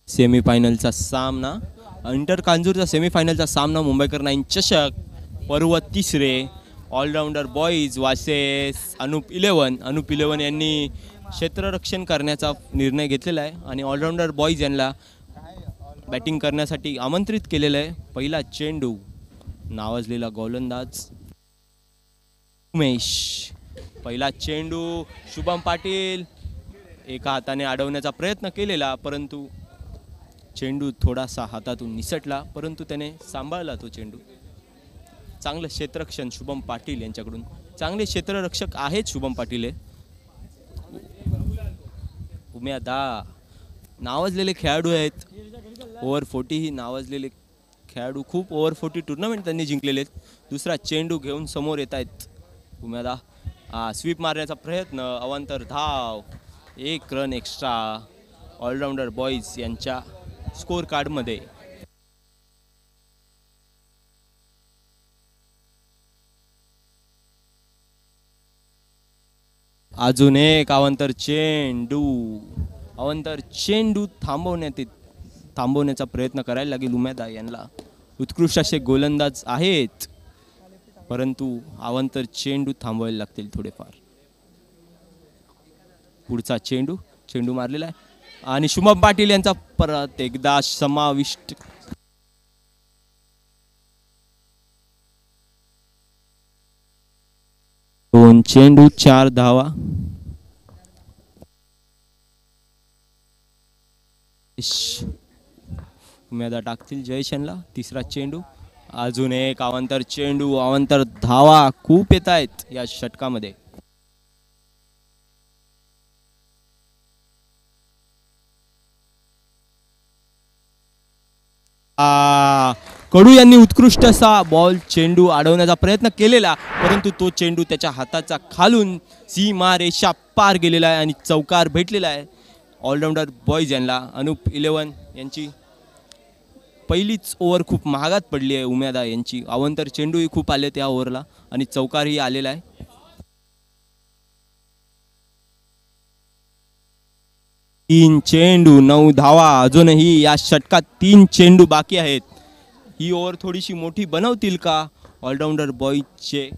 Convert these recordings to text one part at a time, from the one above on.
सेमीफायनलचा सामना, इंटर कांजूरचा सेमीफायनलचा सामना मुंबईकर 9 चषक पर्व तिसरे. ऑलराऊंडर बॉईज वासेस अनुप 11 यांनी क्षेत्ररक्षण करण्याचा निर्णय घेतलेला आहे आणि ऑलराऊंडर बॉईज यांना बॅटिंग करण्यासाठी आमंत्रित केलेलं आहे. पहिला चेंडू नावाजलेला गोलंदाज उमेश. पहिला चेंडू शुभम पाटील एका हाताने अडवण्याचा प्रयत्न केलेला, परंतु चेंडू थोडासा हातातून निसटला, परंतु त्याने सांभाळला तो चेंडू. चांगलं क्षेत्ररक्षण शुभम पाटील यांच्याकडून. चांगले क्षेत्ररक्षक आहेत शुभम पाटील हे. उम्यादा नावाजलेले खेळाडू आहेत. ओव्हर 40 ही नावाजलेले खेळाडू, खूप ओव्हर 40 टुर्नामेंट त्यांनी जिंकलेले आहेत. दुसरा चेंडू घेऊन समोर येत आहेत उम्यादा. स्वीप मारण्याचा प्रयत्न, अवांतर धाव, 1 रन एक्स्ट्रा ऑलराऊंडर बॉईज यांच्या स्कोर कार्डमध्ये. अजून एक अवांतर चेंडू थांबवण्याचा प्रयत्न करायला लागेल उमेदा यांना. उत्कृष्ट असे गोलंदाज आहेत, परंतु अवांतर चेंडू थांबवायला लागतील थोडेफार. पुढचा चेंडू मारलेला आहे आणि शुभम पाटील यांचा परत एकदा समाविष्ट. दोन चेंडू 4 धावा. उमेदा टाकतील जयेश यांना. तिसरा चेंडू, अजून एक अवांतर चेंडू, अवांतर धावा खूप येत आहेत या षटकामध्ये. कडू यांनी उत्कृष्ट असा चेंडू अडवण्याचा प्रयत्न केलेला, परंतु तो चेंडू त्याच्या हाताचा खालून सीमारेषा पार गेलेला आहे आणि चौकार भेटलेला आहे ऑलराऊंडर बॉईज यांना. अनुप 11 यांची पहिलीच ओव्हर खूप महागात पडली आहे उम्यादा यांची. अवांतर चेंडूही खूप आले त्या ओव्हरला आणि चौकारही आलेला आहे. तीन चेंडू 9 धावा. अजूनही या षटकात 3 चेंडू बाकी आहेत. ही ओव्हर थोडीशी मोठी बनवतील का ऑलराऊंडर बॉईजचे?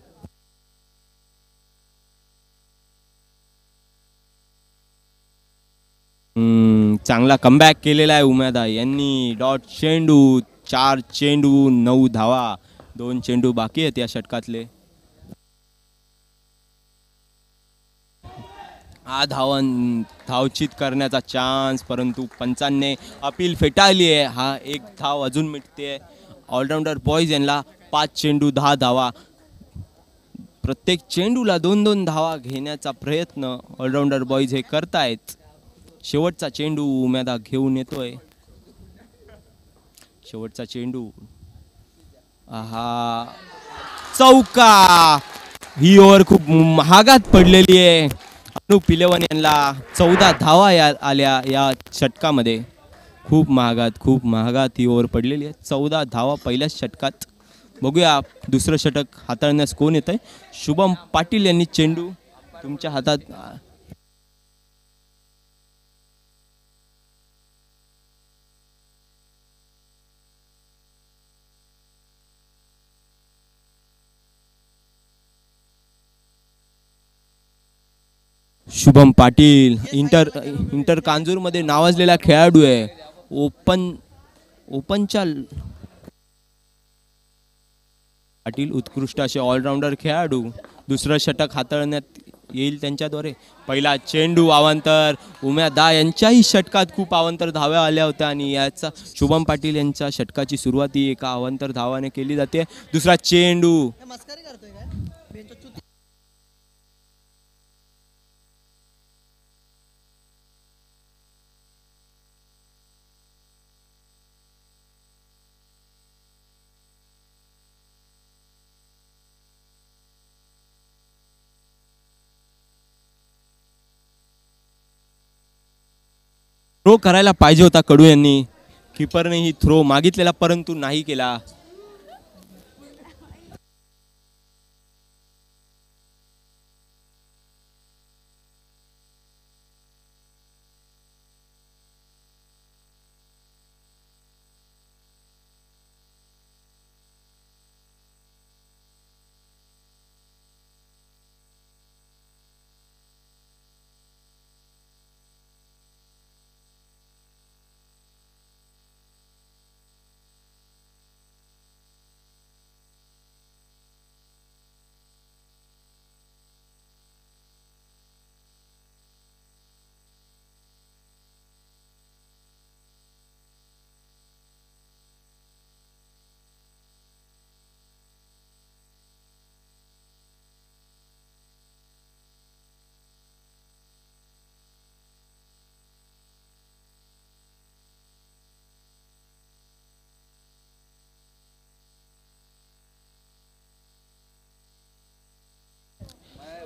चांगला कमबॅक केलेला आहे उम्यादा यांनी. डॉट चेंडू, 4 चेंडू 9 धावा. 2 चेंडू बाकी आहेत या षटकातले. धावचित करण्याचा चान्स, परंतु पंचांनी अपील फेटाळली आहे. हा 1 धाव अजून मिळते ऑलराऊंडर बॉईज यांना. 5 चेंडू 10 धावा. प्रत्येक चेंडूला 2-2 धावा घेण्याचा प्रयत्न ऑलराऊंडर बॉईज हे करतायत. शेवटचा चेंडू उम्यादा घेऊन येतोय. शेवटचा चेंडू, चौका. ही ओव्हर खूप महागात पडलेली आहे. अनुप 11 यांना 14 धावा आल्या या षटकामध्ये. खूप महागात ही ओव्हर पडलेली आहे. 14 धावा पहिल्याच षटकात. बघूया दुसरं षटक हाताळण्यास कोण येत आहे. शुभम पाटील यांनी चेंडू तुमच्या हातात. शुभम पाटील इंटर कांजूरमध्ये नावाजलेला खेळाडू आहे. ओपनच्या पाटील उत्कृष्ट असे ऑलराऊंडर खेळाडू. दुसरं षटक हाताळण्यात येईल त्यांच्याद्वारे. पहिला चेंडू अवांतर. उम्यादा यांच्याही षटकात खूप अवांतर धाव्या आल्या होत्या आणि याचा शुभम पाटील यांच्या षटकाची सुरुवात ही एका अवांतर धावाने केली जाते. दुसरा चेंडू, थ्रो करायला पाहिजे होता कडू यांनी. कीपरने ही थ्रो मागितलेला, परंतु नाही केला.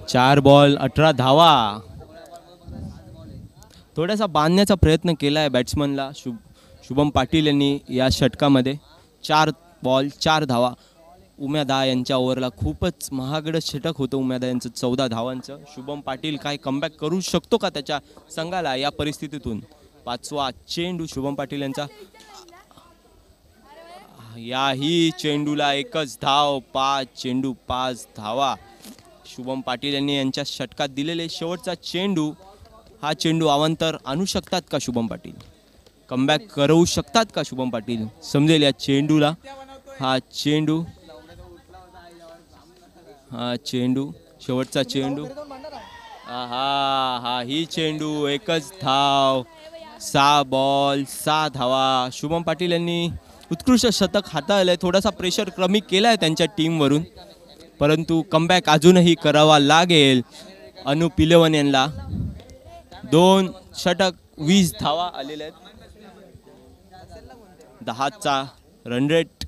4 बॉल 18 धावा. थोडासा बांधण्याचा प्रयत्न केला आहे बॅट्समनला शुभम पाटील यांनी या षटकामध्ये. 4 बॉल 4 धावा. उम्यादा यांच्या ओव्हरला खूपच महागडं षटक होतं उम्यादा यांचं 14 धावांचं. शुभम पाटील काय कमबॅक करू शकतो का त्याच्या संघाला या परिस्थितीतून. 5वा चेंडू शुभम पाटील यांचा. याही चेंडूला एकच धाव. 5 चेंडू 5 धावा शुभम पाटील यांनी यांच्या षटकात दिलेले. शेवटचा चेंडू. हा चेंडू अवांतर आणू शकतात का शुभम पाटील. कमबॅक करवू शकतात का शुभम पाटील. समजेल या चेंडूला. हा चेंडू शेवटचा चेंडू. हा ही चेंडू एकच धाव. 6 बॉल 6 धावा. शुभम पाटील यांनी उत्कृष्ट शतक हाताळलंय. थोडासा प्रेशर कमी केलाय त्यांच्या टीमवरून, परंतु कमबॅक अजूनही करावा लागेल अनु पिलवन यांना. 2 षटक 20 धावा आलेल्या आहेत. 10चा रन रेट.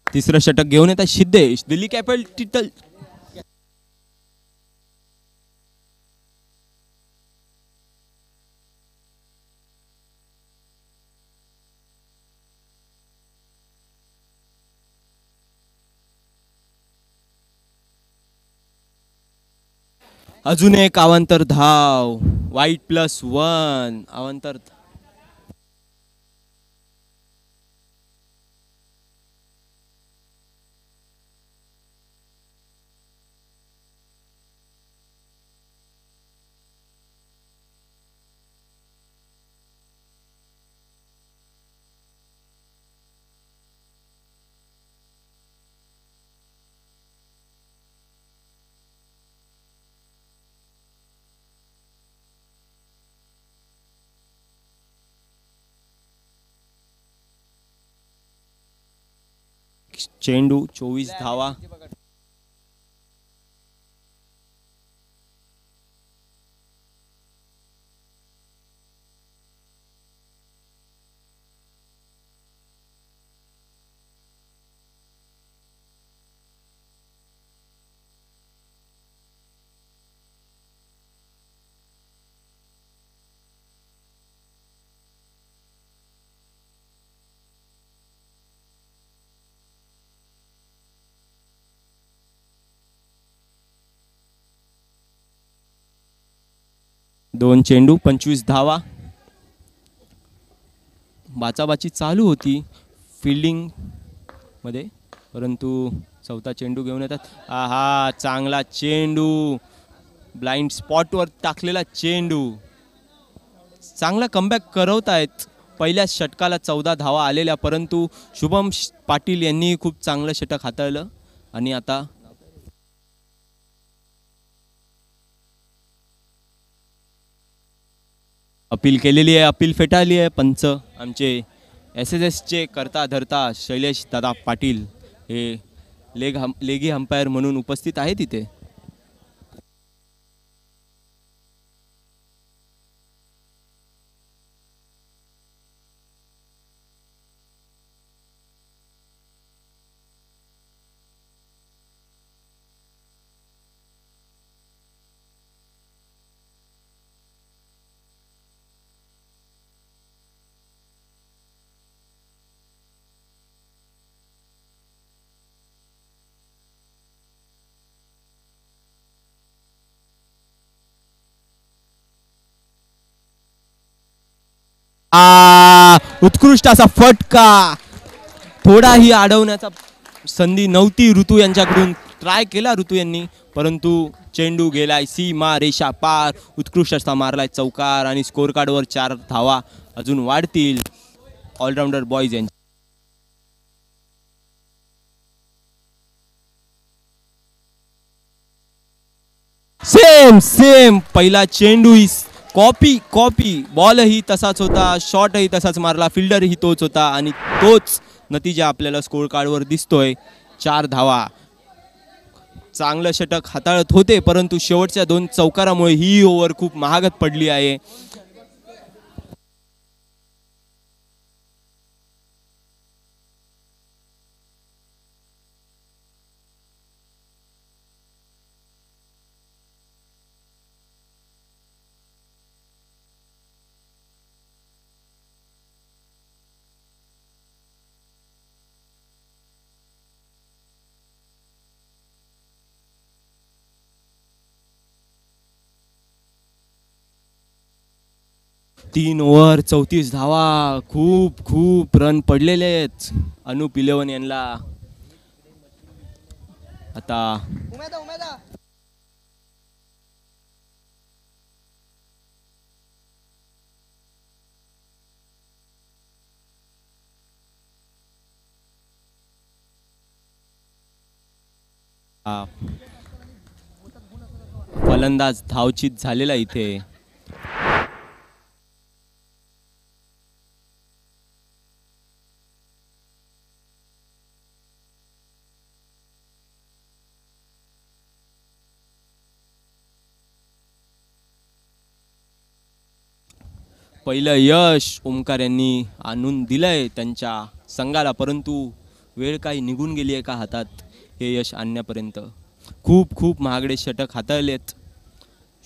तिसरं षटक घेऊन येतात सिद्धेश. दिल्ली कॅपिटल अजून एक अवांतर धाव. वाईट +1 अवांतर. चेंडू 24 धावा. दोन चेंडू 25 धावा. बाचाबाची चालू होती फिल्डिंग मध्ये, परंतु चौथा चेंडू घेऊन येतात. आहा चांगला चेंडू. ब्लाइंड स्पॉटवर टाकलेला चेंडू. चांगला कमबॅक करवतायत. पहिल्या षटकाला 14 धावा आलेल्या, परंतु शुभम पाटील यांनी खूप चांगलं षटक हाताळलं आणि आता अपील केलेली आहे. अपील फेटाळली आहे. पंच आमचे SSSचे करता धरता शैलेश दादा पाटील हे लेगी अंपायर म्हणून उपस्थित आहेत तिथे. उत्कृष्ट असा फटका. थोडाही अडवण्याचा संधी नव्हती. ऋतू यांच्याकडून ट्राय केला ऋतू यांनी, परंतु चेंडू गेलाय सीमा रेषा पार. उत्कृष्ट असा मारलाय चौकार आणि स्कोर कार्डवर 4 धावा अजून वाढतील ऑलराऊंडर बॉयज यांच्या. सेम पहिला चेंडू ही कॉपी बॉलही तसाच होता, शॉटही तसाच मारला, फिल्डरही तोच होता आणि तोच नतीजा आपल्याला स्कोर कार्डवर दिसतोय. 4 धावा. चांगलं षटक हाताळत होते, परंतु शेवटच्या 2 चौकारामुळे ही ओव्हर खूप महागत पडली आहे. तीन ओव्हर 34 धावा. खूप खूप रन पडलेले आहेत अनुप 11 यांना. आता फलंदाज धावचित झालेला इथे. पहिलं यश ओमकार यांनी आणून दिलंय त्यांच्या संघाला, परंतु वेळ काही निघून गेली आहे का हातात हे यश आणण्यापर्यंत. खूप खूप महागडे षटक हाताळलेत.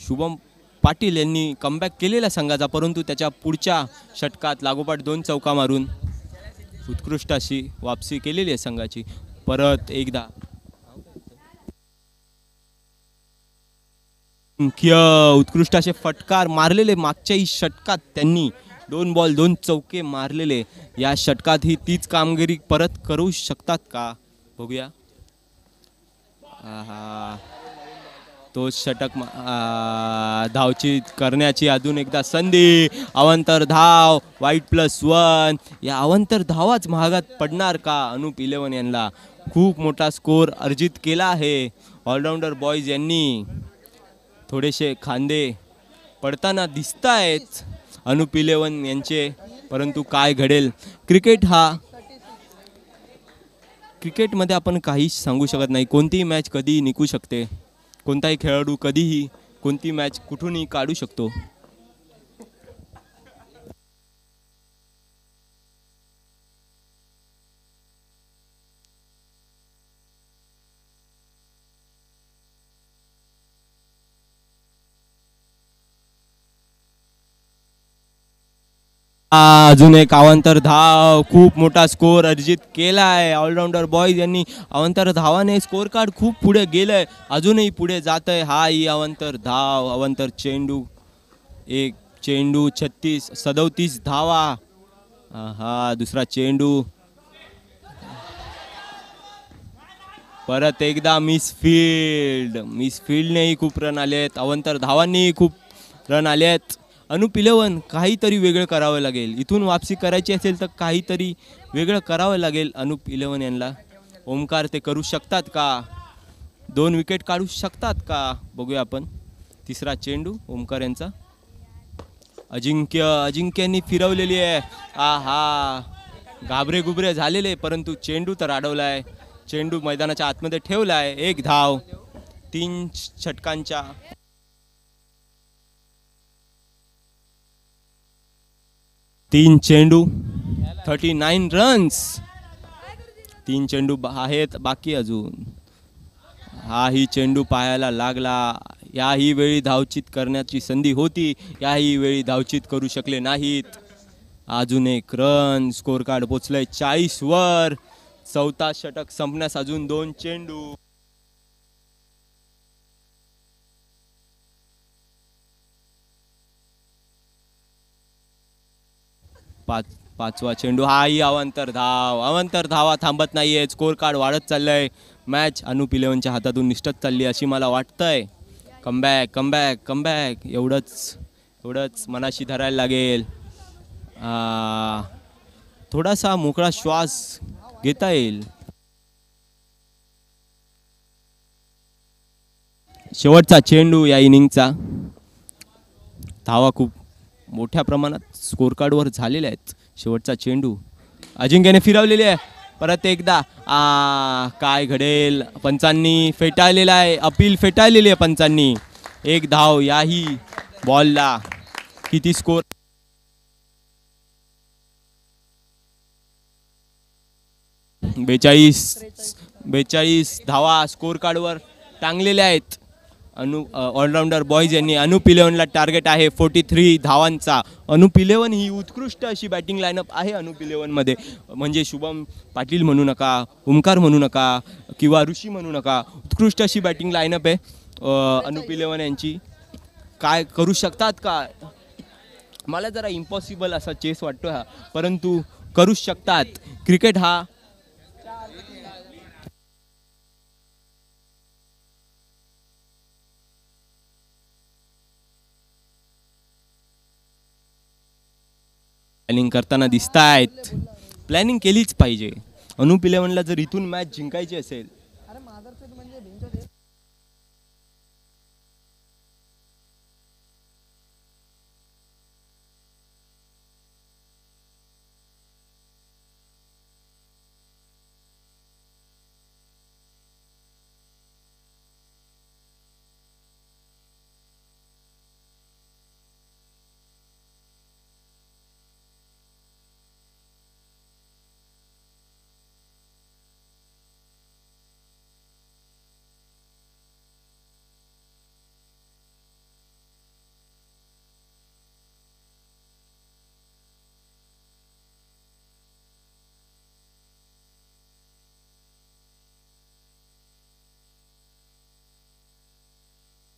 शुभम पाटील यांनी कमबॅक केलेला संघाचा, परंतु त्याच्या पुढच्या षटकात लागोपाठ 2 चौका मारून उत्कृष्ट अशी वापसी केलेली आहे संघाची. परत एकदा उत्कृष्ट असे फटकार मारलेले. मागच्याही षटकात त्यांनी 2 बॉल 2 चौके मारलेले. या षटकात ही तीच कामगिरी परत करू शकतात का बघूया. तो षटक धावचित करण्याची अजून एकदा संधी. अवंतर धाव, वाईट +1. या अवंतर धावाच महागात पडणार का अनुप 11 यांना. खूप मोठा स्कोर अर्जित केला आहे ऑलराऊंडर बॉयज यांनी. थोडेसे खांदे पडताना दिसत आहेत अनुप 11 यांचे, परंतु काय घडेल. क्रिकेटमध्ये आपण काहीच सांगू शकत नाही. कोणतीही मॅच कधीही निघू शकते. कोणताही खेळाडू कधीही कोणती मॅच कुठूनही काढू शकतो. अजून एक अवंतर धाव. खूप मोठा स्कोर अर्जित केला आहे ऑलराऊंडर बॉयज यांनी. अवंतर धावाने स्कोर कार्ड खूप पुढे गेलंय, अजूनही पुढे जात आहे. हा ही अवंतर धाव. अवंतर चेंडू, एक चेंडू 37 धावा. हा दुसरा चेंडू. परत एकदा मिसफील्डनेही खूप रन आलेत. अवंतर धावांनीही खूप रन आलेत. अनुप 11 काहीतरी वेगळं करावं लागेल. इथून वापसी करायची असेल तर काहीतरी वेगळं करावं लागेल अनुप 11 यांना. ओमकार ते करू शकतात का. 2 विकेट काढू शकतात का बघूया आपण. तिसरा चेंडू ओमकार यांचा. अजिंक्यांनी फिरवलेली आहे. घाबरे गुबरे झालेले, परंतु चेंडू तर अडवलाय. चेंडू मैदानाच्या आतमध्ये ठेवलाय. 1 धाव 3 षटकांच्या. 3 चेंडू 39 रन्स. 3 चेंडू आहेत बाकी अजून. हाही चेंडू पायाला लागला. याही वेळी धावचित करण्याची संधी होती, याही वेळी धावचित करू शकले नाहीत. अजून 1 रन. स्कोर कार्ड पोचलंय 40 वर. 4था षटक संपण्यास अजून 2 चेंडू. पाचवा चेंडू. हाही अवंतर धावा थांबत नाहीये. स्कोर कार्ड वाढत चाललंय. मॅच अनुप 11च्या हातातून निष्ठत चालली अशी मला वाटतंय. कमबॅक एवढंच मनाशी धरायला लागेल. थोडासा मोकळा श्वास घेता येईल. शेवटचा चेंडू या इनिंगचा. धावा खूप मोठ्या प्रमाणात स्कोर कार्डवर झालेल्या आहेत. शेवटचा चेंडू अजिंक्यने फिरवलेली आहे. परत एकदा काय घडेल, पंचांनी फेटाळलेला आहे, अपील फेटाळलेली आहे पंचांनी. एक धाव याही बॉलला. किती स्कोर? 42 धावा स्कोर कार्डवर टांगलेल्या आहेत. ऑलराऊंडर बॉईज यांनी. अनुप 11ला टार्गेट आहे 43 धावांचा. अनुप 11 ही उत्कृष्ट अशी बॅटिंग लाईनअप आहे अनुप 11मध्ये. म्हणजे शुभम पाटील म्हणू नका, ओमकार म्हणू नका किंवा ऋषी म्हणू नका, उत्कृष्ट अशी बॅटिंग लाईनअप आहे अनुप 11 यांची. काय करू शकतात का? मला जरा इम्पॉसिबल असा चेस वाटतो हा, परंतु करू शकतात. क्रिकेट हा प्लॅनिंग करताना दिसत आहेत. प्लॅनिंग केलीच पाहिजे. अनुप 11ला जर इथून मॅच जिंकायची असेल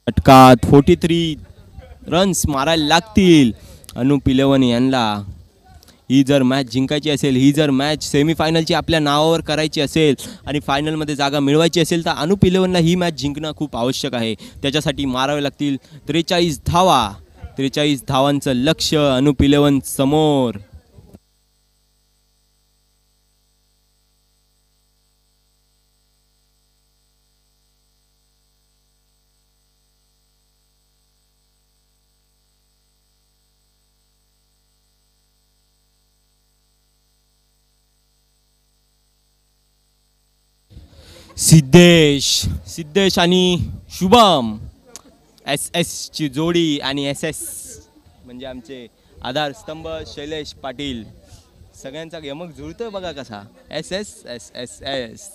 षटकात 43 रन्स मारायला लागतील अनुप 11 यांना. ही जर मॅच जिंकायची असेल, ही जर मॅच सेमीफायनलची आपल्या नावावर करायची असेल आणि फायनलमध्ये जागा मिळवायची असेल, तर अनुप 11ला ही मॅच जिंकणं खूप आवश्यक आहे. त्याच्यासाठी मारावे लागतील 43 धावा. 43 धावांचं लक्ष अनुप 11 समोर. सिद्धेश आणि शुभम, SS ची जोडी आणि SS म्हणजे आमचे आधारस्तंभ शैलेश पाटील. सगळ्यांचा यमक जुळतोय बघा कसा. SS.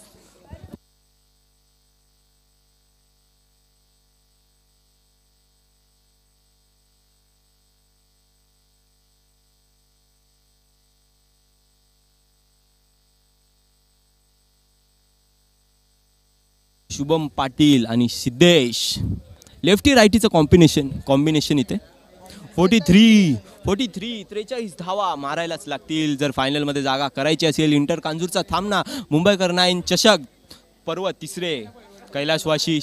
शुभम पाटील आणि सिद्धेश. लेफ्टी रायटीचं कॉम्बिनेशन इथे. 43 धावा मारायलाच लागतील जर फायनलमध्ये जागा करायची असेल. इंटर कांजूरचा थांबना, मुंबईकर 9 चषक पर्व तिसरे, कैलासवासी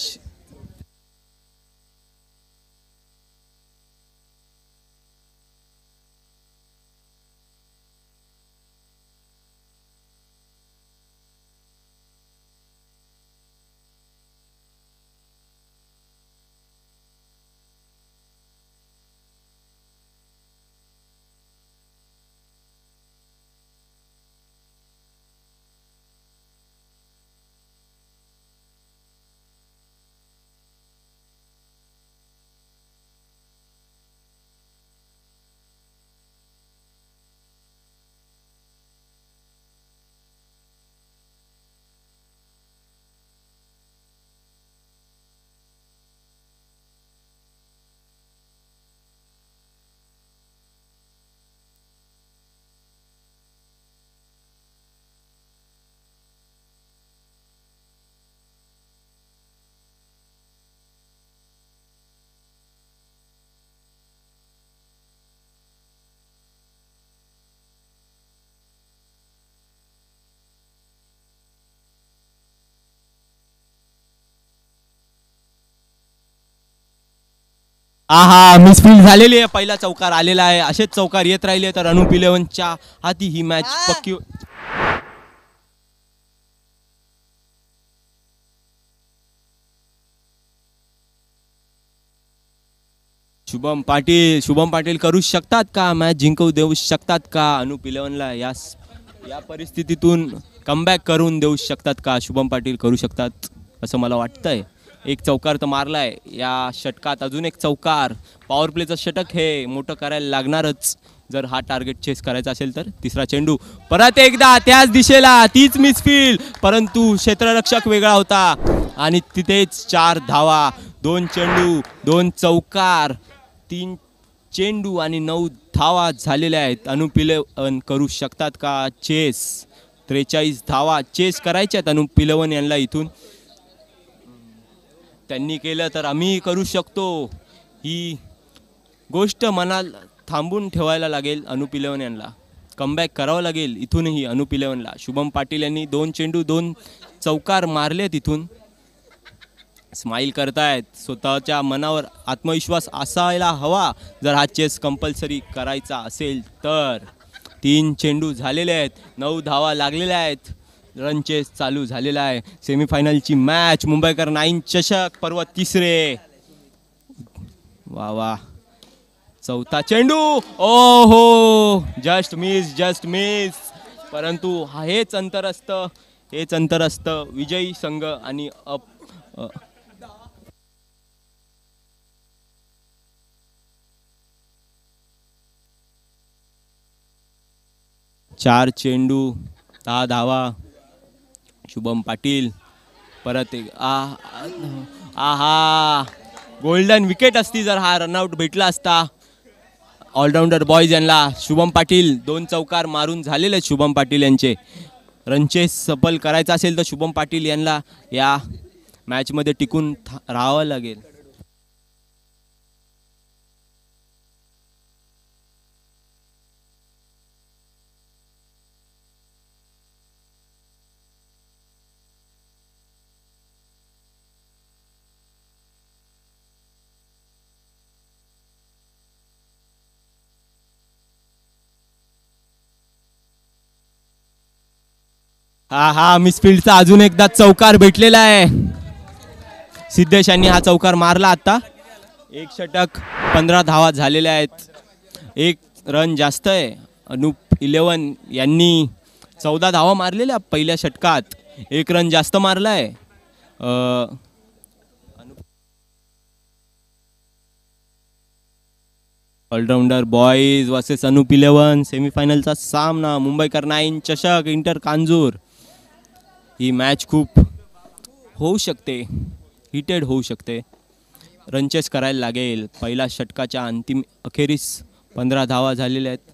मिसफील्ड झालेली आहे. पहिला चौकार आलेला आहे. असेच चौकार येत राहिले तर अनुप 11च्या हाती ही मॅच पक्की. शुभम पाटील करू शकतात का? मॅच जिंकवू देऊ शकतात का अनुप 11ला? यास या परिस्थितीतून कमबॅक करून देऊ शकतात का शुभम पाटील? करू शकतात असं मला वाटतंय. एक चौकार तर मारलाय या षटकात, अजून एक चौकार. पॉवर प्लेचं षटक हे मोठं करायला लागणारच जर हा टार्गेट चेस करायचा असेल तर. तिसरा चेंडू परत एकदा त्याच दिशेला, तीच मिसफील्ड, परंतु क्षेत्ररक्षक वेगळा होता आणि तिथेच 4 धावा. 2 चेंडू 2 चौकार, 3 चेंडू आणि 9 धावा झालेल्या आहेत. अनुप इलेवन करू शकतात का चेस? 43 धावा चेस करायच्या आहेत अनुप इलेवन यांना इथून. त्यांनी केलं तर आम्ही करू शकतो. ही गोष्ट मनात थांबून ठेवायला लागेल अनुप इलेवन यांना. कमबॅक करावं लागेल इथूनही अनुप इलेवनला. शुभम पाटील यांनी 2 चेंडू 2 चौकार मारलेत इथून. स्माईल करतायत. स्वतःच्या मनावर आत्मविश्वास असायला हवा जर हा चेस कंपल्सरी करायचा असेल तर. 3 चेंडू झालेले आहेत, 9 धावा लागलेल्या आहेत. रन चेस चालू झालेला आहे. सेमीफायनलची मॅच मुंबईकर 9 चषक पर्व तिसरे. वा वा, चौथा चेंडू, ओ हो, जस्ट मिस. परंतु हेच अंतर असतं विजयी संघ आणि 4 चेंडू 10 धावा. शुभम पाटील परत एक आहा, गोल्डन विकेट असती जर हा रनआउट भेटला असता ऑलराऊंडर बॉयज यांना. शुभम पाटील 2 चौकार मारून झालेले आहेत शुभम पाटील यांचे. रनचेस सफल करायचा असेल तर शुभम पाटील यांना या मॅचमध्ये टिकून राहावं लागेल. हा मिसफील्डचा अजून एकदा चौकार भेटलेला आहे. सिद्धेश यांनी हा चौकार मारला आता. 1 षटक 15 धावा झालेल्या आहेत. 1 रन जास्त आहे. अनुप इलेवन यांनी 14 धावा मारलेल्या पहिल्या षटकात. 1 रन जास्त मारलाय. All rounder boys versus Anup eleven. सेमीफायनलचा सामना मुंबईकर 9 चषक इंटर कांजूर. ही मॅच खूप होऊ शकते, हिटेड होऊ शकते. रनचेस करायला लागेल. पहिल्या षटकाच्या अंतिम अखेरीस 15 धावा झालेल्या आहेत.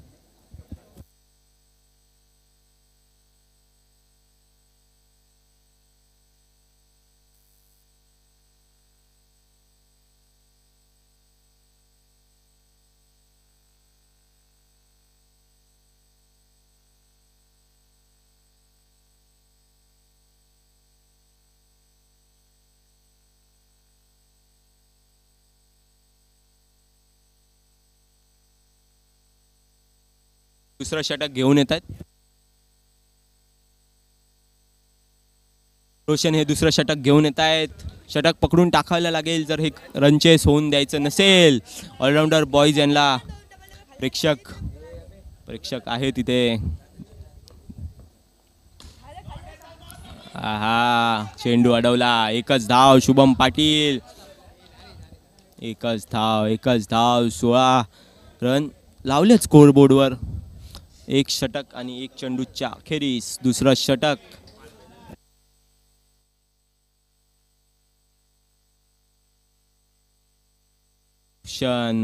दुसरं षटक घेऊन येत आहेत. रोशन हे दुसरं षटक घेऊन येत आहेत. षटक पकडून टाकायला लागेल जर हे रनचेस होऊन द्यायचं नसेल. ऑलराऊंडर बॉयज यांना प्रेक्षक आहे तिथे. आहा, चेंडू अडवला. 1च धाव शुभम पाटील. 1च धाव 16 रन लावले स्कोर बोर्डवर. 1 षटक आणि 1 चेंडूच्या अखेरीस दुसरं षटक.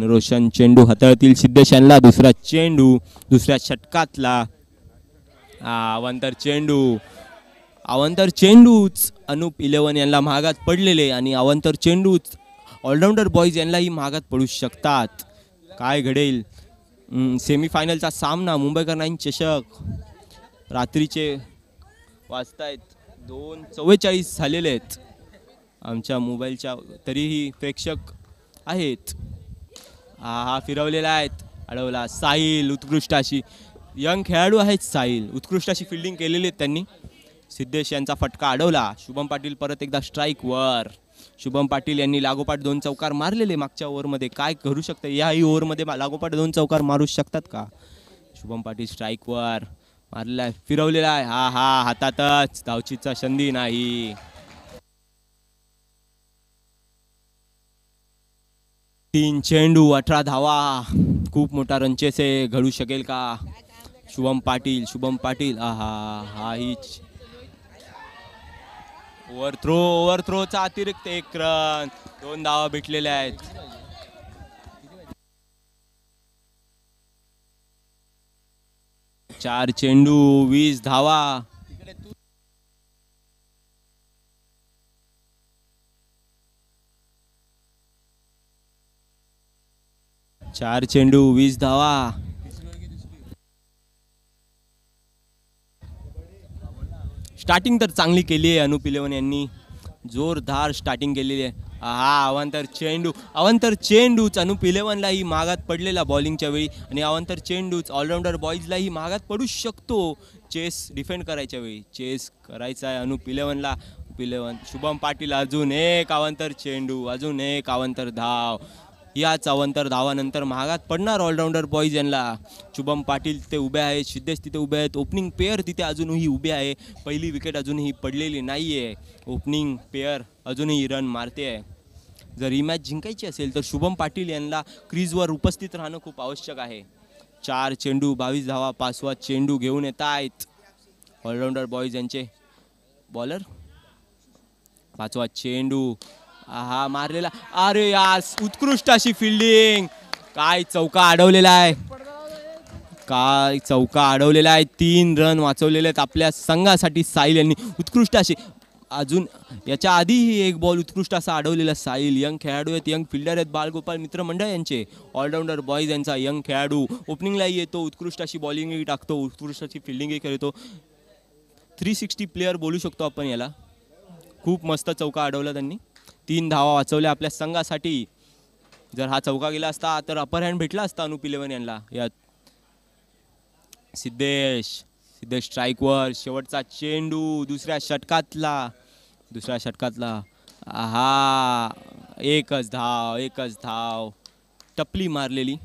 रोशन चेंडू हाताळतील सिद्धेश यांना. दुसरा चेंडू दुसऱ्या षटकातला. अवंतर चेंडूच अनुप इलेवन यांना महागात पडलेले आणि अवंतर चेंडूच ऑलराऊंडर बॉयज यांनाही महागात पडू शकतात. काय घडेल? सेमीफायनलचा सामना मुंबईकर 9 चषक. रात्रीचे वाजतायत 2:44 झालेले आहेत आमच्या मोबाईलच्या. तरीही प्रेक्षक आहेत. हा फिरवलेला आहेत. अडवला. साहिल उत्कृष्ट अशी यंग खेळाडू आहेत. साहिल उत्कृष्ट अशी फिल्डिंग केलेली आहेत त्यांनी. सिद्धेश यांचा फटका अडवला. शुभम पाटील परत एकदा स्ट्राईकवर. शुभम पाटील यांनी लागोपाठ 2 चौकार मारलेले मागच्या ओव्हरमध्ये. काय करू शकते याही ओव्हरमध्ये? लागोपाठ 2 चौकार मारू शकतात का? शुभम पाटील स्ट्राईकवर. मारलेला फिरवलेला आहे, हा हा हातातच, धावचीचा संधी नाही. तीन चेंडू 18 धावा, खूप मोठा रनचेस आहे, घडू शकेल का? शुभम पाटील आहा हा हीच ओव्हरथ्रोचा अतिरिक्त 1 रन, 2 धावा भेटलेल्या आहेत. चार चेंडू 20 धावा. चार चेंडू 20 धावा. स्टार्टिंग तर चांगली केली आहे अनुप इलेव्हन यांनी, जोरदार स्टार्टिंग केलेली आहे. हा अवंतर चेंडूच अनुप इलेव्हनलाही महागात पडलेला बॉलिंगच्या वेळी, आणि अवंतर चेंडूच ऑलराऊंडर बॉईजलाही महागात पडू शकतो चेस डिफेंड करायच्या वेळी. चेस करायचा आहे अनुप इलेव्हनला. शुभम पाटील अजून एक अवंतर चेंडू, अजून एक अवंतर धाव. याच अवंतर धावानंतर महागात पडणार ऑलराऊंडर बॉईज यांना. शुभम पाटील तिथे उभे आहेत, सिद्धेश तिथे उभे आहेत, ओपनिंग पेअर तिथे अजूनही उभे आहे. पहिली विकेट अजूनही पडलेली नाही आहे. ओपनिंग पेअर अजूनही रन मारते आहे. जर ही मॅच जिंकायची असेल तर शुभम पाटील यांना क्रीजवर उपस्थित राहणं खूप आवश्यक आहे. 4 चेंडू 22 धावा, 5वा चेंडू घेऊन येत आहेत ऑलराऊंडर बॉईज यांचे बॉलर. 5वा चेंडू, हा मारलेला, अरे यार उत्कृष्ट अशी फिल्डिंग. काय चौका अडवलेला आहे, 3 रन वाचवलेले आहेत आपल्या संघासाठी साहिल यांनी. उत्कृष्ट अशी, अजून याच्या आधीही एक बॉल उत्कृष्ट असा अडवलेला साहिल. यंग खेळाडू आहेत, यंग फिल्डर आहेत बाळगोपाल मित्रमंडळ यांचे. ऑलराऊंडर बॉईज यांचा यंग खेळाडू ओपनिंगलाही येतो, उत्कृष्ट अशी बॉलिंगही टाकतो, उत्कृष्ट अशी फिल्डिंगही खेळतो. 360 प्लेअर बोलू शकतो आपण याला. खूप मस्त चौका अडवला त्यांनी, 3 धावा वाचवल्या आपल्या संघासाठी. जर हा चौका गेला असता तर अपर हँड भेटला असता अनुप इलेव्हन यांना. यात सिद्धेश स्ट्राईकवर, शेवटचा चेंडू दुसऱ्या षटकातला, हा एकच धाव टपली मारलेली.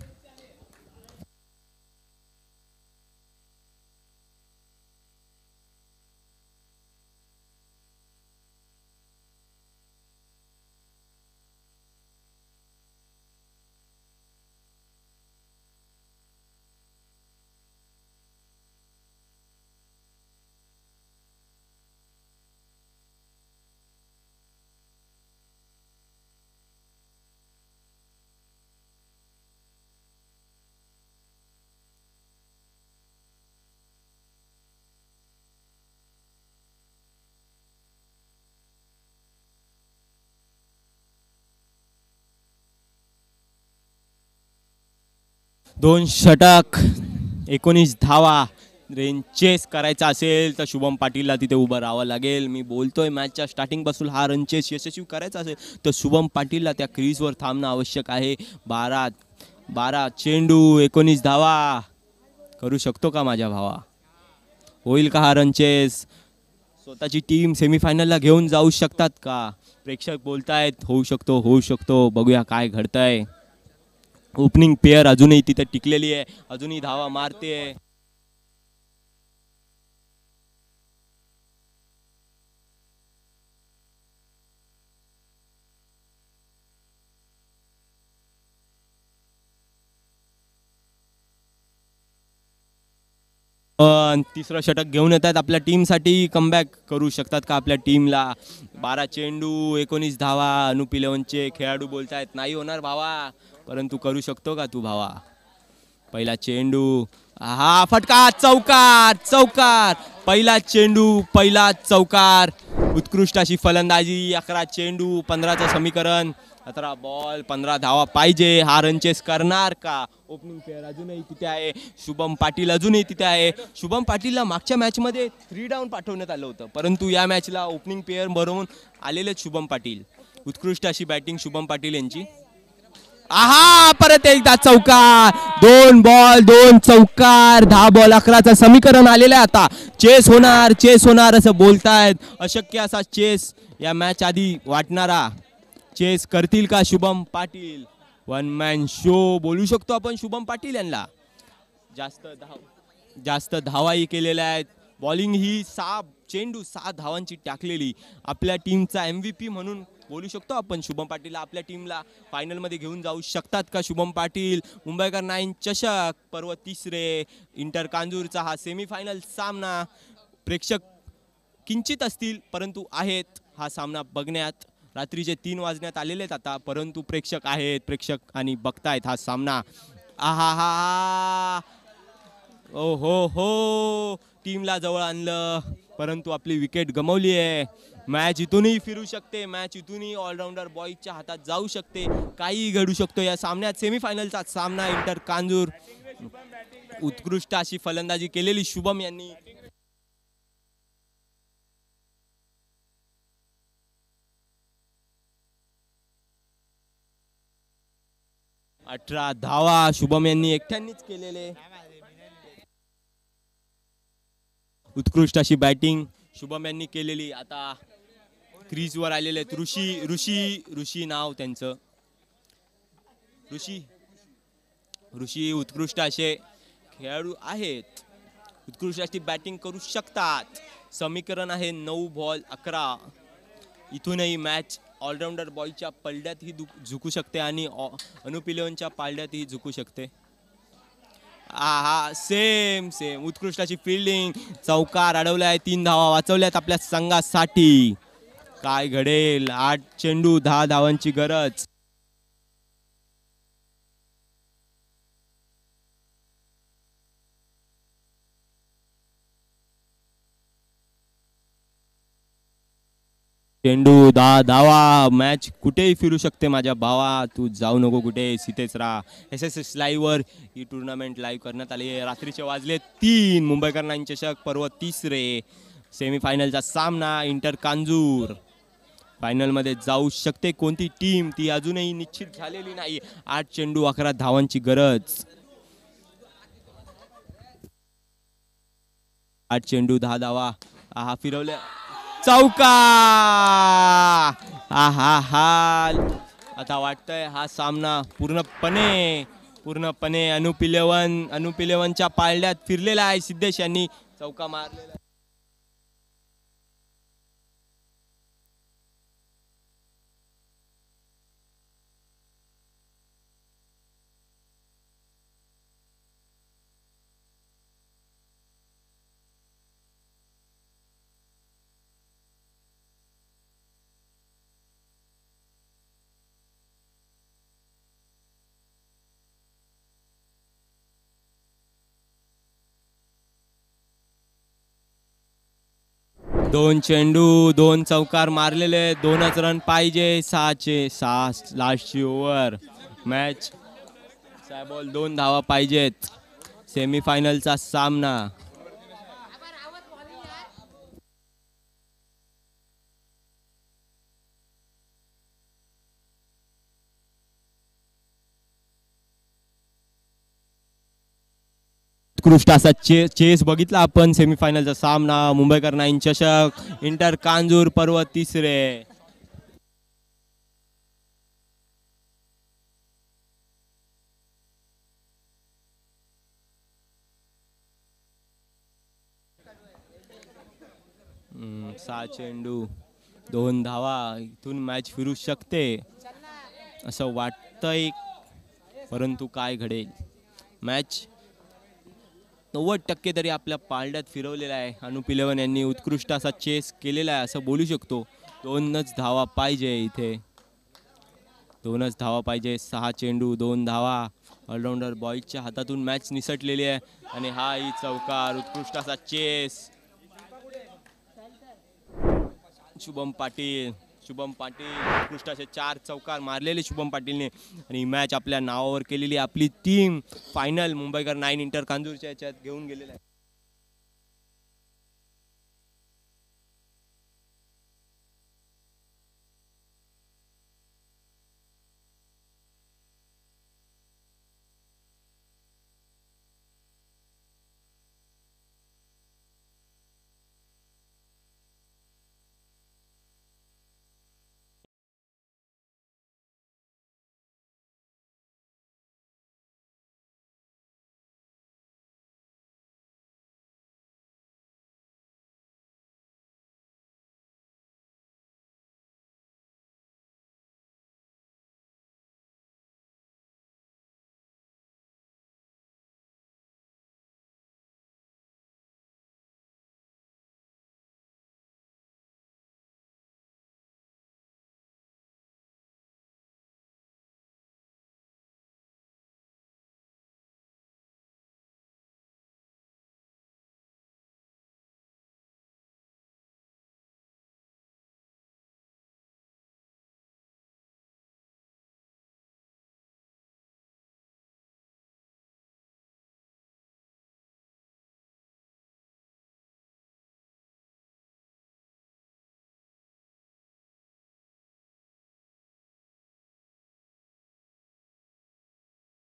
दोन षटक 19 धावा. रेन चेस करायचा असेल तर शुभम पाटीलला तिथे उभं राहावं लागेल. मी बोलतोय मॅचच्या स्टार्टिंगपासून हा रन चेस यशस्वी करायचा असेल तर शुभम पाटीलला त्या क्रीजवर थांबणं आवश्यक आहे. 12 चेंडू 19 धावा. करू शकतो का माझ्या भावा? होईल का हा रन चेस? स्वतःची टीम सेमीफायनलला घेऊन जाऊ शकतात का? प्रेक्षक बोलतायत होऊ शकतो. बघूया काय घडतंय. ओपनिंग पेअर अजूनही तिथे टिकलेली आहे, अजूनही धावा मारते. तिसरं षटक घेऊन येत आहेत आपल्या टीमसाठी. कमबॅक करू शकतात का आपल्या टीमला? 12 चेंडू 19 धावा. अनुप इलेव्हनचे खेळाडू बोलतायत नाही होणार भावा, परंतु करू शकतो का तू भावा? पहिला चेंडू, हा फटका, चौकार. पहिला चेंडू पहिला चौकार. उत्कृष्ट अशी फलंदाजी. 11 चेंडू 15चं समीकरण, 17 बॉल 15 धावा पाहिजे. हा रन चेस करणार का? ओपनिंग प्लेयर अजूनही तिथे आहे, शुभम पाटील अजूनही तिथे आहे. शुभम पाटीलला मागच्या मॅचमध्ये 3 डाऊन पाठवण्यात आलं होतं, परंतु या मॅचला ओपनिंग प्लेयर बनवून आलेले शुभम पाटील. उत्कृष्ट अशी बॅटिंग शुभम पाटील यांची. आहा, परत एकदा चौकार. 2 बॉल 2 चौकार. 10 बॉल 11चं समीकरण आलेलं आहे. आता चेस होणार असं बोलतायत. अशक्य असा चेस या मॅच आधी वाटणारा. चेस करतील का शुभम पाटील? 1 मॅन शो बोलू शकतो आपण शुभम पाटील यांना. जास्त धाव जास्त धावाही केलेल्या आहेत. बॉलिंग ही 6 धावांची टाकलेली. आपल्या टीमचा MVP म्हणून बोलू शकतो आपण शुभम पाटील. आपल्या टीमला फायनलमध्ये घेऊन जाऊ शकतात का शुभम पाटील? मुंबईकर 9 चषक पर्व तिसरे इंटर कांजूरचा हा सेमीफायनल सामना. प्रेक्षक किंचित असतील परंतु आहेत हा सामना बघण्यात. रात्रीचे 3 वाजण्यात आलेले आहेत आता, परंतु प्रेक्षक आहेत, प्रेक्षक आणि बघतायत हा सामना. आहा हा, ओ हो, टीमला जवळ आणलं परंतु आपली विकेट गमावली आहे. मॅच इथूनही फिरू शकते, मॅच इथूनही ऑलराऊंडर बॉयच्या हातात जाऊ शकते, काहीही घडू शकतो या सामन्यात. सेमीफायनलचा सामना इंटर कांजूर. उत्कृष्ट अशी फलंदाजी केलेली शुभम यांनी. 18 धावा शुभम यांनी एकट्यानेच केलेले. उत्कृष्ट अशी बॅटिंग शुभम यांनी केलेली. आता क्रीजवर आलेले आहेत ऋषी नाव त्यांचं. ऋषी उत्कृष्ट असे खेळाडू आहेत, उत्कृष्ट अशी बॅटिंग करू शकतात. समीकरण आहे 9 बॉल 11. इथूनही मॅच ऑलराऊंडर बॉयच्या पलड्यातही झुकू शकते आणि अनुप इलेव्हनच्या पालड्यातही झुकू शकते. हा सेम उत्कृष्ट अशी फिल्डिंग. चौकार अडवलाय, 3 धावा वाचवल्यात आपल्या संघासाठी. काय घडेल? 8 चेंडू 10 धावांची गरज. चेंडू 10 धावा. मॅच कुठेही फिरू शकते माझ्या भावा, तू जाऊ नको कुठे, इथेच राहा. SSS लाईव्हवर ही टुर्नामेंट लाईव्ह करण्यात आली आहे. रात्रीचे वाजले 3. मुंबईकर 9 चषक पर्व तिसरे सेमीफायनलचा सामना. इंटर कांजूर फायनलमध्ये जाऊ शकते. कोणती टीम ती अजूनही निश्चित झालेली नाही. 8 चेंडू 11 धावांची गरज. 8 चेंडू 10 धावा. हा फिरवल्या चौका. आता वाटतंय हा सामना पूर्णपणे अनुप इलेव्हनच्या पाळण्यात फिरलेला आहे. सिद्धेश यांनी चौका मारलेला. दोन चेंडू 2 चौकार मारलेले. 2च रन पाहिजे. 6 लास्टची ओव्हर. मॅच 6 बॉल 2 धावा पाहिजेत. सेमीफायनलचा सामना. उत्कृष्ट असा चेस बघितला आपण. सेमीफायनलचा सामना मुंबईकर 9 चषक इंटर कांजूर पर्व तिसरे. सहा चेंडू 2 धावा. इथून मॅच फिरू शकते असं वाटतंय, परंतु काय घडेल? मॅच 90% तरी आपल्या पारड्यात फिरवलेला आहे. अनुप इलेव्हन यांनी उत्कृष्ट असा चेस केलेला आहे असं बोलू शकतो. 2च धावा पाहिजे इथे. 2च धावा पाहिजे. 6 चेंडू 2 धावा. ऑलराऊंडर बॉयच्या हातातून मॅच निसटलेली आहे आणि हा ही चौकार. उत्कृष्ट असा चेस. शुभम पाटील उत्कृष्ट असे 4 चौकार मारलेले शुभम पाटीलने आणि मॅच आपल्या नावावर केलेली. आपली टीम फायनल मुंबईकर 9 इंटर कांजूरच्या याच्यात घेऊन गेलेला आहे.